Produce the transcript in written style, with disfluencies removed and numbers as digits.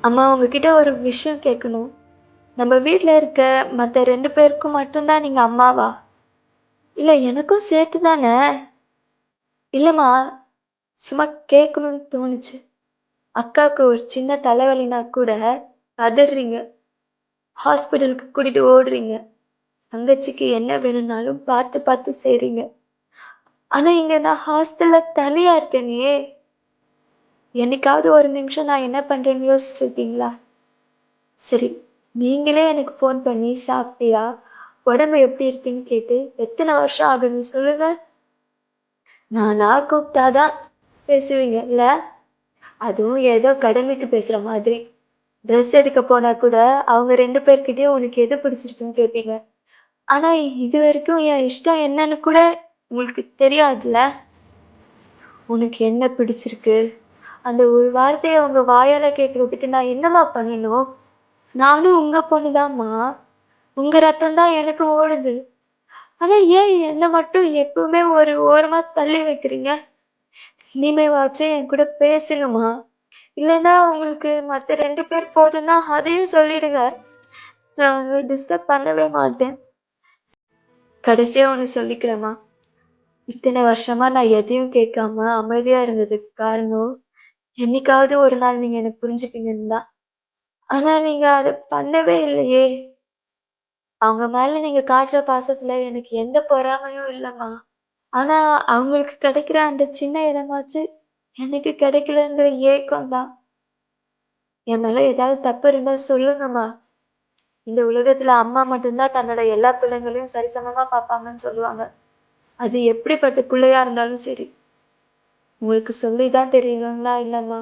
அம்மா உங்ககிட்ட ஒரு விஷயம் கேட்கணும். நம்ம வீட்ல இருக்க மத்த 2 பேருக்கும் மட்டும் தான் நீங்க அம்மாவா? இல்ல எனக்கும் சேர்த்து தானே? இல்லம்மா, சும்மா கேட்கணும்னு தோணுச்சு. அக்காவுக்கு ஒரு சின்ன தலைவலினா கூட கதர்றீங்க. ஹாஸ்பிட்டலுக்கு கூட்டிட்டு ஓடுறீங்க. தங்கச்சிக்கு என்ன வேணும்னாலும் பார்த்து பார்த்து செய்றீங்க. ஆனா இங்க நான் ஹாஸ்டல்ல தனியா இருக்கேனே! என்னைக்காவது ஒரு நிமிஷம் நான் என்ன பண்றேன்னு யோசிச்சிருக்கீங்களா? சரி, நீங்களே எனக்கு ஃபோன் பண்ணி சாப்பிட்டியா? உடம்பு எப்படி இருக்குன்னு கேட்டு எத்தன வருஷம் ஆகுதுன்னு சொல்லுங்க? நானா கூப்பிட்டா தான் பேசுவீங்க இல்ல? அதுவும் ஏதோ கடமைக்கு பேசுற மாதிரி. ட்ரெஸ் எடுக்க போனா கூட அவங்க 2 பேர்கிட்டயும் உனக்கு எது பிடிச்சிருக்குன்னு கேட்பீங்க. ஆனா இதுவரைக்கும் என் இஷ்டம் என்னன்னு கூட உங்களுக்கு தெரியாதுல்ல? உனக்கு என்ன பிடிச்சிருக்கு? அந்த ஒரு வார்த்தைய உங்க வாயால கேட்கறதுக்கு நான் என்னம்மா பண்ணணும்? நானும் உங்க பொண்ணுதாம்மா. உங்க ரத்தம் தான் எனக்கு ஓடுது. ஆனா ஏன் என்ன மட்டும் எப்பவுமே ஒரு ஓரமா தள்ளி வைக்கிறீங்க? இனிமேவாச்சும் என் கூட பேசுங்கம்மா. இல்லைன்னா உங்களுக்கு மத்த 2 பேர் போதும்னா அதையும் சொல்லிடுங்க. நான் உங்கள டிஸ்டர்ப் பண்ணவே மாட்டேன். கடைசியா ஒண்ணு சொல்லிக்கிறேம்மா. இத்தனை வருஷமா நான் எதையும் கேட்காம அமைதியா இருந்ததுக்கு காரணம், என்னைக்காவது ஒரு நாள் நீங்க என்ன புரிஞ்சுப்பீங்கன்னு தான். ஆனா நீங்க அத பண்ணவே இல்லையே! அவங்க மேல நீங்க காட்டுற பாசத்துல எனக்கு எந்த பொறாமையும் இல்லம்மா. ஆனா அவங்களுக்கு கிடைக்கிற அந்த சின்ன இடமாச்சு எனக்கு கிடைக்கலங்கிற ஏக்கம் தான். என் மேல ஏதாவது தப்பு இருந்தா சொல்லுங்கம்மா. இந்த உலகத்துல அம்மா மட்டும்தான் தன்னோட எல்லா பிள்ளைங்களையும் சரிசமமா பார்ப்பாங்கன்னு சொல்லுவாங்க. அது எப்படிப்பட்ட பிள்ளையா இருந்தாலும் சரி. உங்களுக்கு சொல்லி தான் தெரியணும்லாம் இல்லம்மா.